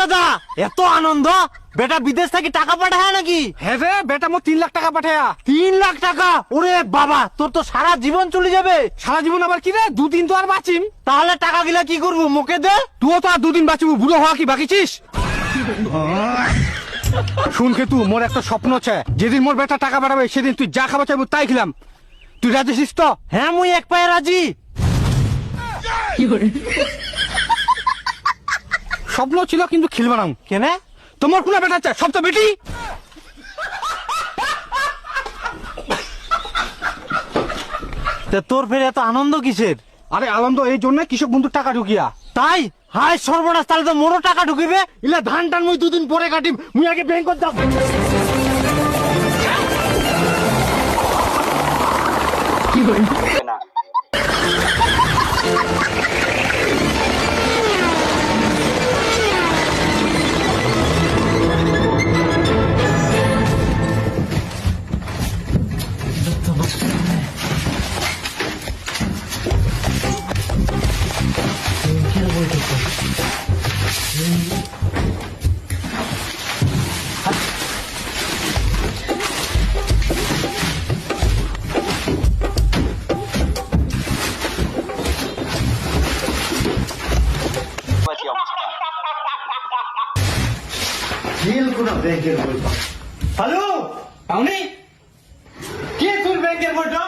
দাদা এত আনন্দ বেটা বিদেশ থেকে টাকা পাঠায় নাকি? হ্যাঁ রে বেটা, মো 3 লাখ টাকা পাঠায়া। 3 লাখ টাকা? ওরে বাবা, তোর তো সারা জীবন চলে যাবে। সারা জীবন আবার কি রে, 2 দিন তো আর বাঁচিম। তাহলে টাকা গিলা কি করবো? মুখে দে। তুইও তো আর 2 দিন বাঁচিব, বুড়ো হওয়া কি বাকিছিস? শুন খেতু, মোর একটা স্বপ্ন আছে, যেদিন মোর বেটা টাকা পাঠাবে সেদিন তুই যা খাবার চাইবো তাই খেলাম। তুই রাজি আছিস তো? হ্যাঁ মুই এক পায়ে রাজি। স্বপ্ন ছিল কিন্তু খেলবে না। কেনে? তোমার কোন বেটা আছে? সব তো বেটি। তোর ফের এত আনন্দ কিসের? আরে আনন্দ এই জন্য কৃষক বন্ধুর টাকা ঢুকিয়া। তাই? হাই সর্বনাশ, তাহলে তো মোরও টাকা ঢুকিবে। ইলা ধান টান মুই 2 দিন পরে কাটিম। মুই আগে ব্যাংকত যাব। কি হল না? হ্যালো পাউনি, কে তোর ব্যাংকের বইটা?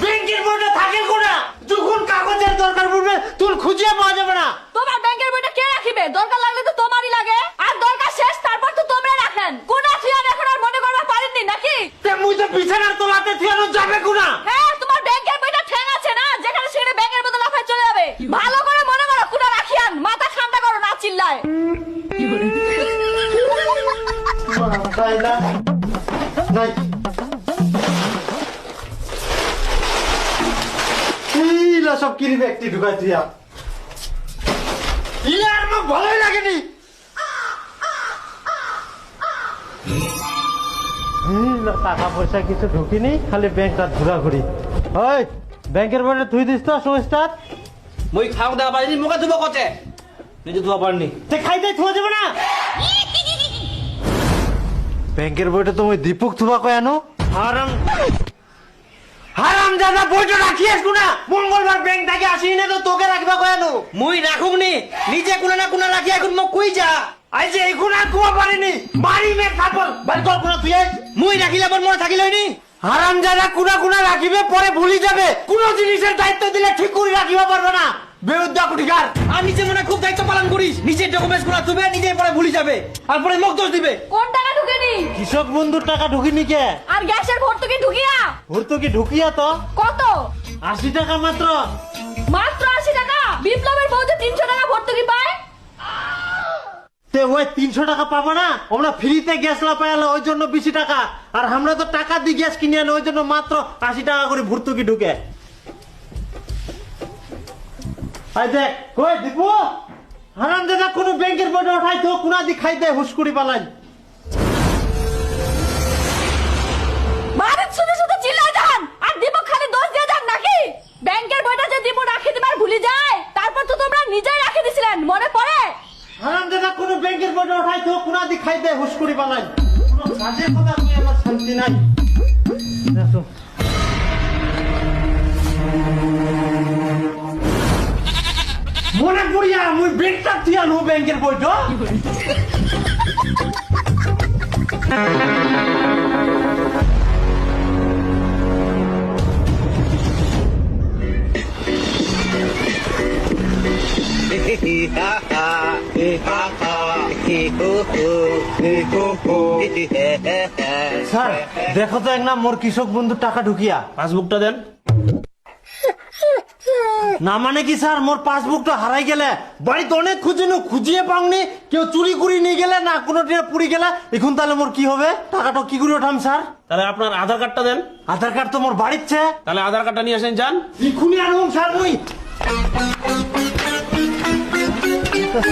ব্যাংকের বইটা থাকে কোনা? যখন কাগজের দরকার পড়বে তোর খুঁজে পাওয়া যাবে না। তোমার ব্যাংকের বইটা কে রাখিবে? দরকার লাগলে তো তোমারই লাগে, আর দরকার শেষ তারপর তো তোমরা রাখেন। কোনা থিয়ান এখন আর মনে করবা পারেননি নাকি? তে মুই তো বিছানার তলাতে থিয়ানো যাবে কোনা? হ্যাঁ, তোমার ব্যাংকের বইটা ঠ্যাং আছে না, যেখানে সেখানে ব্যাংকের বদল লাফায় চলে যাবে। ভালো করে মনে করো, কোনা রাখিয়ান, মাথা ঠান্ডা করো, না চিল্লায়। নাই ইলা সব কিনি ব্যক্তি ঢুকাই দিয়া ইলা আমার ভালোই লাগেনি। টাকা পয়সা কিছু ঢুকিনি, খালি ব্যাংকটা ঘোরাঘুরি। ওই ব্যাংকের বইটা তুই দিস তো সংস্থার? মই খাও দেওয়া পারিনি, মুখে ধুবো কতে নিজে ধোয়া পারিনি। তে খাইতে থুয়া যাবে না? ব্যাংকের বইটা তুমি দীপক থুবা কয় আনো? হারাম হারাম দাদা, বইটা রাখিস কোনা? মঙ্গলবার ব্যাংক থেকে আসি না তো তোকে রাখবা কয় আনো? মুই রাখুক নি, নিজে কোনা না কোনা রাখি এখন মোক কই যা। আই যে এখন আর কুয়া পারিনি, মারি মে থাকল বাল কর কোনা তুই। মুই রাখিলে বল মনে থাকিলই নি। হারাম দাদা কোনা কোনা রাখিবে, পরে ভুলি যাবে। কোন জিনিসের দায়িত্ব দিলে ঠিক করে রাখিবা পারবে না। বেউদ্দা কুঠিকার। আর নিজে মনে খুব দায়িত্ব পালন করিস, নিজের ডকুমেন্টস গুলা তুবে নিজে পরে ভুলি যাবে, আর পরে মোক দোষ দিবে। কোন টাকা ঢুকেনি? কৃষক বন্ধুর টাকা ঢুকিনি কে? আর গ্যাসের ভর্তুকি ঢুকিয়া? ভর্তুকি ঢুকিয়া তো কত? 80 টাকা মাত্র। মাত্র 80 টাকা? বিপ্লবের বউ যে 300 টাকা ভর্তুকি পায়। তে ওই 300 টাকা পাবো না? আমরা ফ্রিতে গ্যাস লা পাইলা, ওই জন্য 20 টাকা। আর আমরা তো টাকা দিয়ে গ্যাস কিনে আনি, ওই জন্য মাত্র 80 টাকা করে ভর্তুকি ঢুকে। আই দেখ কই দীপু, হারাম দাদা কোন ব্যাংকের বইটা উঠাই তো কোনা দি খাই দে হুসকুড়ি পালাই। মারের শুধু শুধু চিল্লাই যান, আর দীপক খালি দোষ দিয়ে যান নাকি? ব্যাংকের বইটা যে দীপক রাখি দিবার ভুলি যায়, তারপর তো তোমরা নিজেই রাখি দিছিলেন, মনে পড়ে? হারাম দাদা কোন ব্যাংকের বইটা উঠাই তো কোনা দি খাই দে হুসকুড়ি পালাই। কোন কাজের কথা কই আমার শান্তি নাই। দেখো মনে পড়িয়া মুই ব্যাংকটা থিয়া নো ব্যাংকের বইটা। স্যার দেখো তো এক না মোর কৃষক বন্ধুর টাকা ঢুকিয়া। পাসবুকটা দেন। না মানে কি স্যার, মোর পাসবুকটা হারাই গেলে, বাড়িতে অনেক খুঁজিনো, খুঁজিয়ে পাওনি, কেউ চুরি করে নিয়ে গেলে না কোনো পুড়ি গেলে। এখন তাহলে মোর কি হবে? টাকাটা কি করে ওঠাম স্যার? তাহলে আপনার আধার কার্ডটা দেন। আধার কার্ড তো মোর বাড়িতে। তাহলে আধার কার্ডটা নিয়ে আসেন যান। এখুনি আনবো স্যার মুই। কই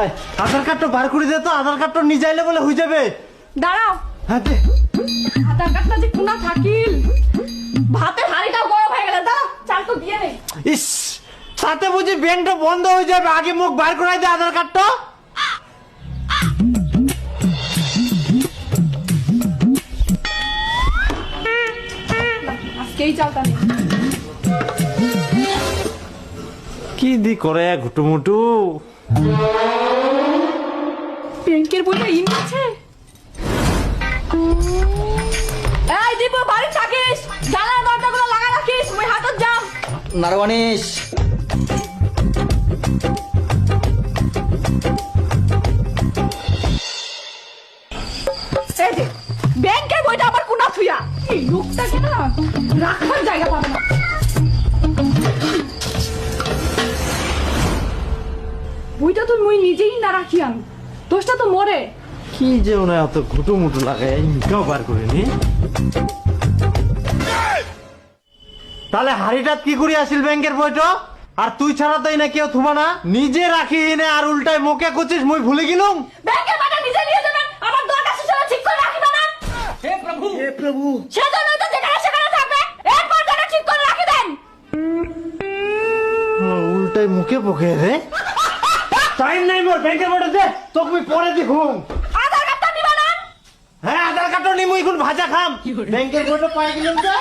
এই, আধার কার্ডটা বার করে দে তো, আধার কার্ডটা নিয়ে যাইলে বলে হয়ে যাবে। দাঁড়াও, হ্যাঁ দে। আধার কার্ডটা যে কোনা থাকিল, ভাতের হাঁড়িটাও গরম হয়ে গেল। দাঁড়াও, চাল তো দিয়ে নেই। ইস, সাথে বুঝি ব্যাংকটা বন্ধ হয়ে যাবে, আগে মুখ বার করাই দে আধার কার্ডটা। আজকেই চালটা নেই। কি দি করে ঘুটুমুটু। ব্যাংকের বইটা ইন আছে। এই দীপু, বাড়ি থাকিস, জানালা দরজাগুলো লাগা রাখিস, মুই হাতত যাম। নারওয়ানিস এই যে ব্যাংকের বইটা আবার কোনা থুইয়া, এই লোকটাকে না রাখার জায়গা পাবে না। বইটা তো মুই নিজেই না রাখিয়াম, দোষটা তো মরে। কি যে ওনার অত ঘুটুমুটু লাগে, নিকাও বার করে নি। তাহলে হাড়িটাত কি করে আসিল ব্যাংকের বইটা? আর তুই ছাড়া তো না কেউ থুবা না, নিজে রাখি এনে আর উল্টায় মোকে করছিস, মুই ভুলে গেলুম। ব্যাংকের বইটা নিজে নিয়ে যাবেন, আমার দরকার শেষ হলে ঠিক করে রাখিবে না। হে প্রভু সেজন্যই তো যেখানে সেখানে থাকবে, এরপর যেটা ঠিক করে রাখি দেন। উল্টায় মুখে পোকে রে। টাইম নাই মোর, ব্যাংকের বইটা দে, তোকে মুই পরে দেখুম। আধার কার্ডটা নিবা না? হ্যাঁ আধার কার্ডটা নি মুই এখন ভাজা খাম। ব্যাংকের বইটা পাই গেলাম তো।